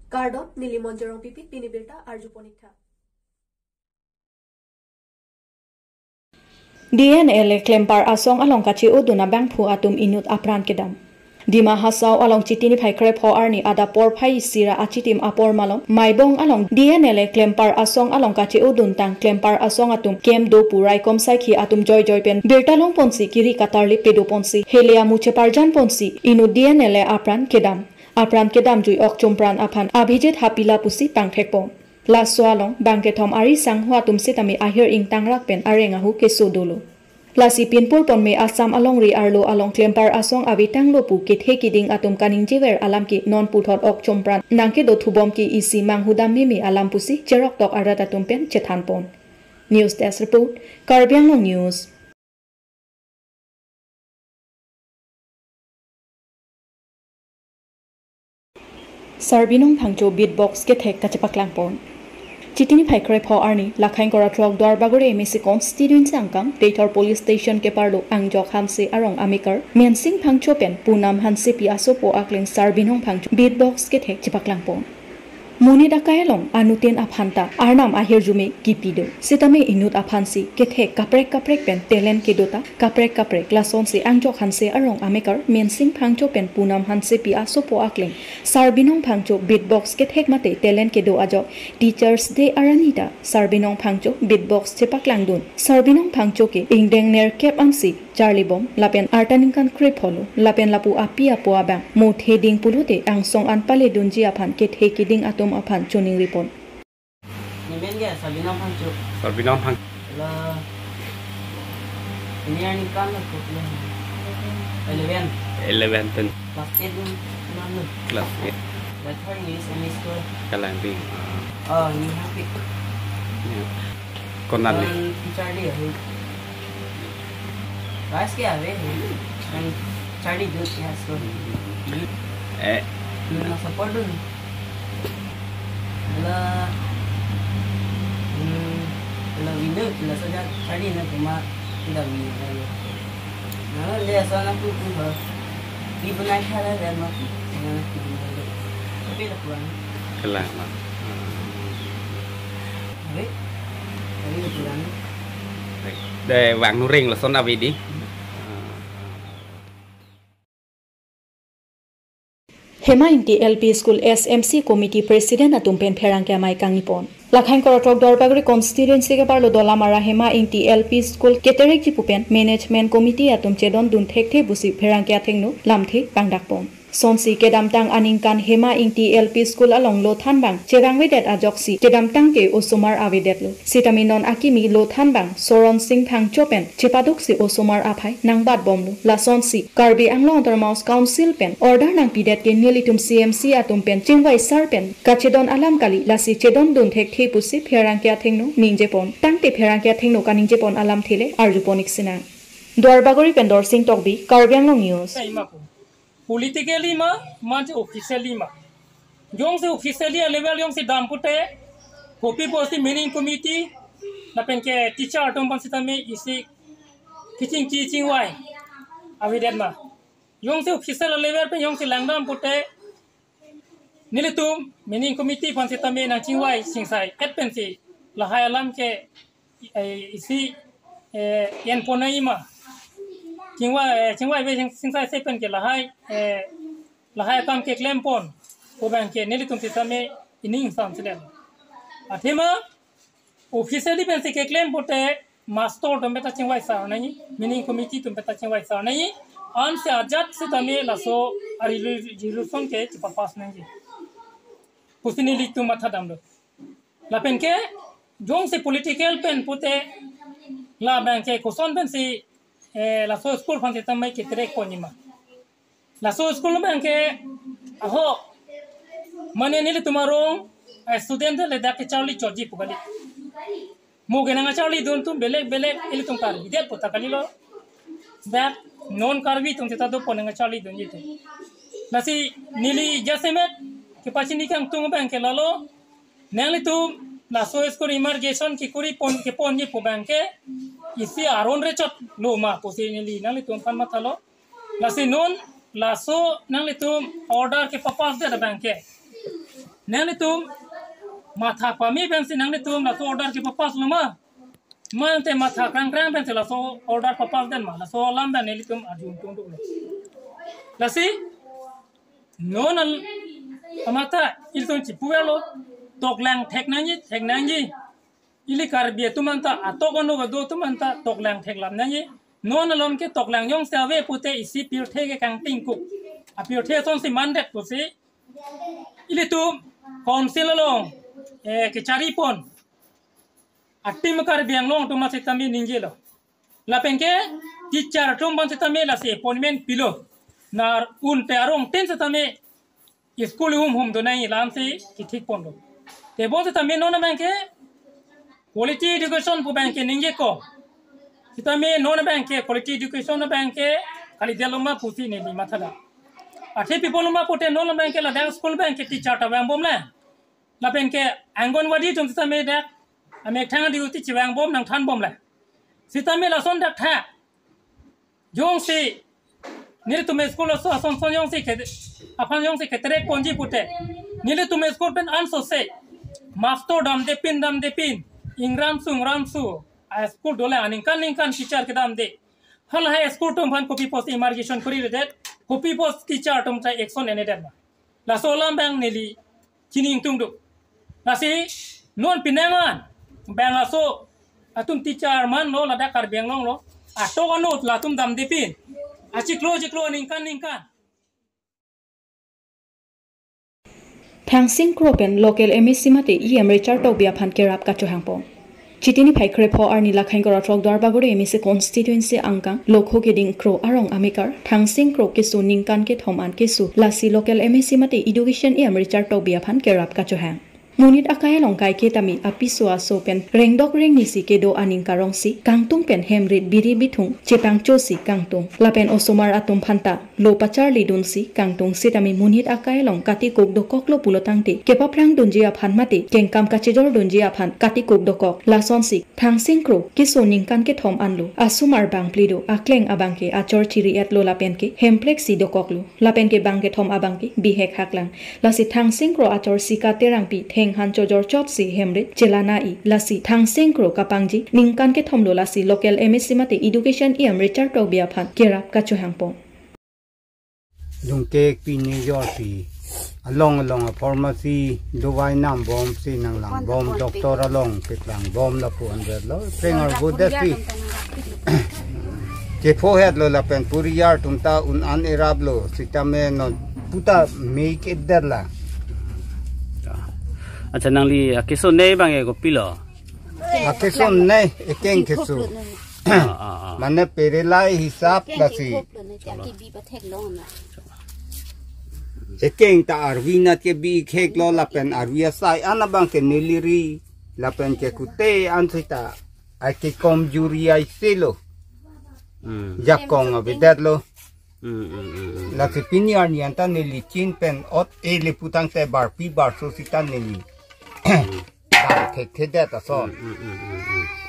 Kardom Nilimonjerong Pipit Pinibirta Arjuponikta. DNL klempar asong along kachi uduna bang phu atum inut apran kedam. Dima hasau along chitini phai krep ho arni ada por phai sira achitim apor malong maibong along DNL klempar asong along kachi udun tang klempar asong atum kem do purai kom saikhi atum joy pen bertalong ponsi kiri katarli pedo ponsi helia muche parjan ponsi inu DNL apran kedam jui ok chompran aphan abhijit hapila pusi pangthekpong la swalong bangke thom ari sanghwa tumsi tami ahir ing tangrak pen arenga hu kesodolo la sipinpur ponme asam along ri arlo along klempar asong avitang lo pu kethe kiding atum kaning jewer alam ki non puthot ok chompran nangke do thubom ki isi manghudam mimi alam pusi cherok tok arata tumpen chethan pon news desk report Karbi Anglong news. Sarbinong phangcho beatbox ke thek kachapaklang pon Chitini phaikrep ho arni lakhain kora trok dwar bagore emisi constituency angkang Deitor police station ke parlo angjok hamse arong amikar mensing phangcho pen punam hanse pi aso po akling Sarbinong phangcho beatbox ke thek chapaklang pon Muni dakaelong anutin aphanta arnam ahir jume kipido sitame inut aphansi kethe kaprek pen talent kedota kaprek lason se angjok hanse arong amikar mensing phangcho pen punam hanse pi aso po akling Sarbinong phangcho beatbox kethek mate talent kedo ajo teachers day aranita Sarbinong phangcho beatbox chepaklang dun Sarbinong phangcho ke ingdeng ner kep ansi Charlie Bom lapen artaninkan krip holo lapen lapu api apo abang mo theding pulute ang song an pale dunji aphan kethe kiding atom aphan choning ripon Nemen ya Sarbinong phangcho Sarbinong phang la ini ani kan ko 11 ten class 8 mana class 8 that's why ini semester kalang ding ini happy konan ni Charlie guys क्या है and Charlie good ya so na support dun la winner la saja Charlie na cuma tidak winner nah dia sana pun di benar cara dan mati tapi tak kurang kalang mah tapi tak kurang de wang nu ring la son avidi Hema Inti LP School SMC Committee President atum pen pherang ke mai kangipon lakhain korotok dorbagri constituency ke parlo dolamara Hema Inti LP School keterek jipupen management committee atum chedon dun thekte busi pherang ke athengnu lamthe pangdakpon sonsi kedamtang aningkan Hema Inti LP School along lo thanbang chebang wedet ajoksi kedamtang ke osomar awedet lo sitaminon akimi lo thanbang soron sing phang chopen chipaduk si osomar aphai nangbat bomlu la sonsi Karbi Anglong Termaus Council pen order nang pidet ke nilitum CMC atum pen chingwai sarpen kachedon alam kali lasi chedon dun thek the pusi pherang ke athengnu ningjepon tangte pherang ke athengnu kaningjepon alam thile arjuponik sinang dwarbagori pendor sing tokbi Karbi Anglong news politically much officially jong se officially level jong se dampute copy posti meaning committee na pen ke teacher atom pan sitame isi teaching why avidet ma jong se official level pe jong se langdam pute nilitum meaning committee pan sitame na chingwai singsai et pen si lahai alam ke isi yen ponai ma chingwai ve singsai se pen ke lahai kam ke claim pon ko ban ke nelitum sitame ining sam selen athema officially pen se ke claim pote master tombeta chingwai sa nai meaning committee tombeta chingwai sa nai an se ajat sitame laso resolution ke papas nai pusini litum matha dam do la pen ke jong se political pen pote la ban ke koson pen si la so school fan sitame ke trek konima la so school ban ke aho mane nili tumarong student le dak Charlie choji pugali mo genanga Charlie don tum belek ili tum kar bidet pota kalilo that non karbi tum teta do ponanga Charlie don jitu nasi nili jasemet ke pachini kang tum ban ke lalo nali tum la so school emergency ki kuri pon ke pon ji pu ban ke isi aron recot lo ma posi nili nali tum pan mathalo nasi non la so nali tum order ke papas de ban ke nang ni tum matha pami ben si nang ni tum la so order ki papas lama man te matha krang krang ben la so order papas den ma la so lam ben ni tum arjun tum tum la si non al amata il ton ci puelo tok lang thek nang yi ili Karbi tumanta atokono gado tumanta tok lang thek lam nang yi non alom ke tok lang yong save pute isi pir the ke kang ting ku a pir the son si mandet pu si ili tum council along ke chari pon atim Karbi Anglong tuma sitami ninjelo la penke teacher tum ban sitami la si appointment pilo nar un te arong ten sitami school hum do nai lam si ki thik pon do te bon sitami non banke quality education pu banke ninje ko sitami non banke quality education banke kali deloma pusi ne ni mathala ate people ma pote non banke la dang school banke teacher ta bang bom la la banke angonwadi tum sitami dak ame thang di uti chiwang bom nang than bom la sitami la son dak tha jong si nil tume school so son yong si ke apan yong si ke tere konji pute nil tume school pen an so se master dam de pin ingram su a school dole aning kan teacher ke dam de hal hai school tum han copy post emargation kori re det copy post teacher tum trai action ene det la so lam bang neli chining tum du la si non pinangan bang la so atum teacher man lo la da Karbi Anglong lo ato anut la tum dam de pin achiklo ningkan Thangsing kropen local MSC mate EM Richard Tobia phan kerap ka chohangpong chitini phaikre pho arni lakhain kora thok dar bagore MSC constituency angka lokho ke ding kro arong amikar Thangsing kro ke su ningkan ke thoman ke su lasi local MSC mate education EM Richard Tobia phan kerap ka chohang Munit akaya longkai ke tami apiswa so pen rengdok reng nisi ke do aning karong si kangtung pen hemrit biri bithung chepang chosi kangtung lapen osomar atum phanta lo pachar lidun si kangtung si tami munit akaya long kati kok do koklo pulotangti kepaprang dunjia phanmati kengkam kachijor dunjia phan kati kok do kok lason si Thangsing kro ki so ningkan ke thom anlu asumar bang plido akleng abangke achor chiri et lo lapen ke hemplex si do koklu lapen ke bangke thom abangki bihek haklang lasi Thangsing kro achor sika terang pi han chojor chop si hemrit chelana I lasi Thangsing kro kapangji ningkan ke thomlo lasi local MSC mate education EM Richard Tobia phan kerap ka chohangpong dungke pini yorsi along a pharmacy duwai nam bom si nang lang bom doctor along pitlang bom la pu under lo prenger budasi je fohet lo la pen puriyar tumta un an erablo sitame no puta make it derla acha nangli keso nei bang e ko pilo akeson nei ekeng keso mane perelai hisap lasi ekeng ta arwina ke bi khek lo lapen arwia sai anabang ke niliri lapen ke kute ansita ake kom juri ai selo jakong abidat lo la ke piniar ni anta nili chin pen ot ele putang te bar pi bar so sitan nili ke dat ason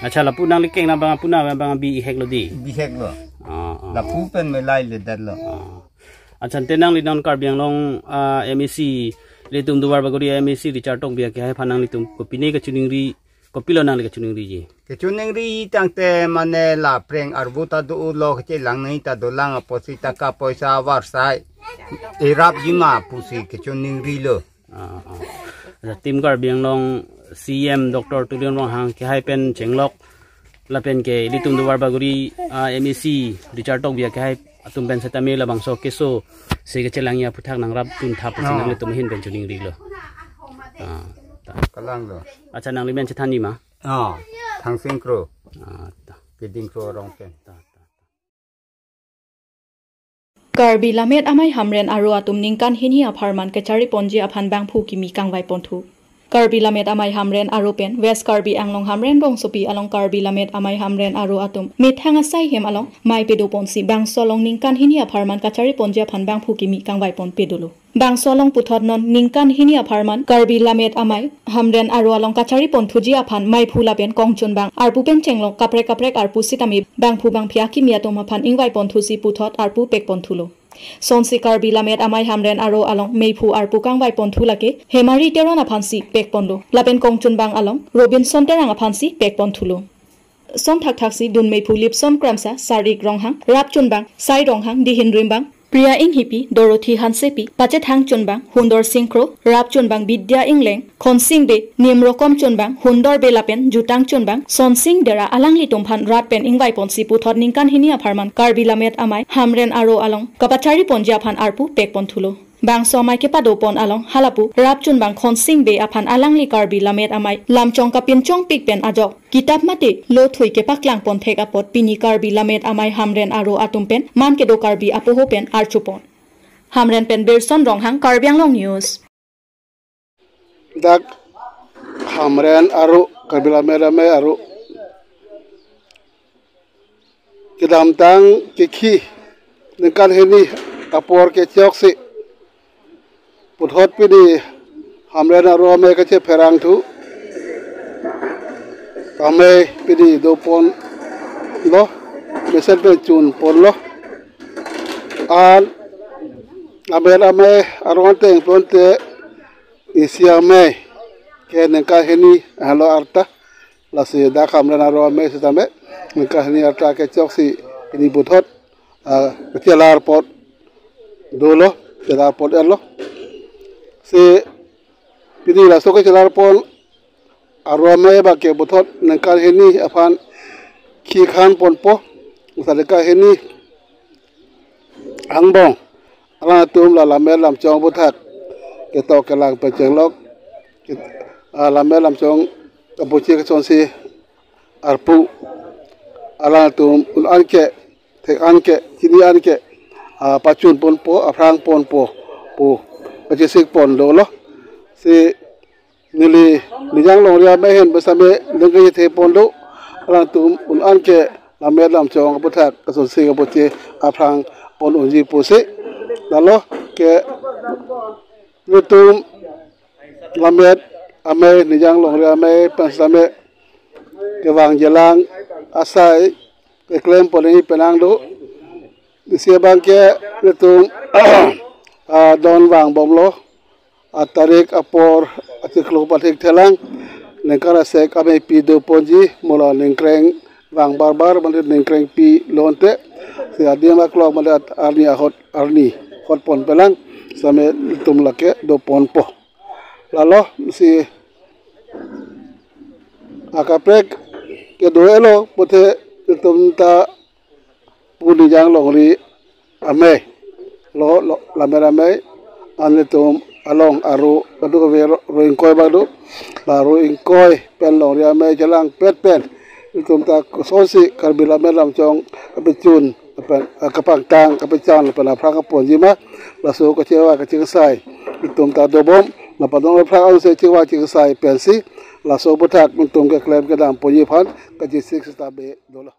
acha la punang likeng na bang puna bang bi hek lo di bi hek lo la pu pen me lai le dat lo acha tenang li non Karbi Anglong MEC le tum duwar bagori MEC Richard Tobia ke hai phanang li tum ko pine ka chuning ri ko pilo nang le ka chuning ri ji ke chuning ri tang te mane la preng arbuta do lo ke lang nei ta do lang posita ka poisa war sai erap jima pusi ke chuning ri lo tim Karbi Anglong CM Dr. Tulion Rong hang ke hai pen chenglok la pen ke li tum duwar bagori MEC Richard Tobia ke hai atum pen setame la bangso keso se ke chelang ya puthak nang rap tun thap sinang le tum hin pen chuning ri lo kalang lo acha nang li men chethani ma Thangsing kro keding kro rong pen Karbi lamet amai hamren aru atum ningkan hini apharman kechari ponji aphan bang phu kimi kangwai ponthu Karbi lamet amai hamren aru pen West Karbi Anglong hamren bong sopi along Karbi lamet amai hamren aru atum mithang asai hem along mai pedo ponsi bang solong ningkan hini apharman kachari ponji aphan bang phu kimi kangwai pon pedulu bang solong puthot non ningkan hini apharman Karbi lamet amai hamren aru along kachari ponthuji aphan mai phula pen kongchun bang arpu pen chenglok kaprek arpu sitami bang phu bang phia kimi atom aphan ingwai ponthusi puthot arpu pek ponthulo sonsi Karbi lamet amai hamren aro along meipu ar pukang vai pon thulake hemari teron aphansi pek ponlo lapen kongchun bang along Robinson terang aphansi pek pon thulo son thak thaksi dun meipu lipson kramsa sarik ronghang rapchun bang sai ronghang dihin rimbang Priya ing hipi Dorothy Hansepi pache thang chunbang Hundor Singkro rap chunbang Vidya Ingleng Khonsing be Nimrokom chunbang Hundor Belapen Jutang chunbang Sonsing dera alangli tumphan rat pen ingwai pon sipu thot ningkan hinia pharman Karbi lamet amai hamren aro along kapachari ponja phan arpu pek pon thulo bang somai ke pado pon along halapu rap chunbang Khonsing be aphan alangli Karbi lamet amai lamchong kapin chong pik pen ajok kitab mate lo thui ke paklang pon thek apot pini Karbi lamet amai hamren aro atumpen man ke do Karbi apoho pen archupon hamren pen berson ronghang Karbi Anglong news dak hamren aro Karbi lamet amai aro kidam tang kiki ningkan heni apor ke chok se puthot pini hamren aro amai ka che pherang thu amai pini do pon lo besen pe chun pon lo an amai aron teng pon te isi amai ke ningka heni halo arta la se da hamren aro amai se tame ningka heni arta ke chok si ini puthot kelar pot dolo kelar pot elo se pini la so ke kelar pon aro amai ba ke puthot ningka heni afan khi khan pon po usadeka heni angbong ala tum la lamel lam chong puthak ke to ke lang pe chenglok lamel lam chong kapuchi ke sonsi arpu ala tum anke thek anke kini anke pachun pon po afrang pon po pachisik pon do lo se nili nijang long ria me hen besame lengai the pon do ala tum anke lamel lam chong puthak ke sonsi kapuchi afrang pon unji pose lalo ke lutum lamet amai nijang long ria amai pasame ke wang jelang asai ke klem poleni penang do sia bang ke lutum don wang bomlo atarik apor atiklo patik thelang nengkara sek amai pi do ponji mola nengkreng wang barbar mande nengkreng pi lonte sia dia maklok mande arni hot pon pelang same tum lake do pon po lalo si akapek ke do elo pote tum ta puni jang longri ame lo lamerame ane tum along aru kadu ke roing koi badu baru ingkoi pen longri ame jalang pen tum ta sonsi Karbi lamet lam chong apechun kapang tang kapechan pen aprang pon jima laso ke cewa ke cingsai tum ta dobom la padong aprang au se cewa cingsai pensi laso butak tum ke klem ke dam ponji phan ke jisik sta be dolo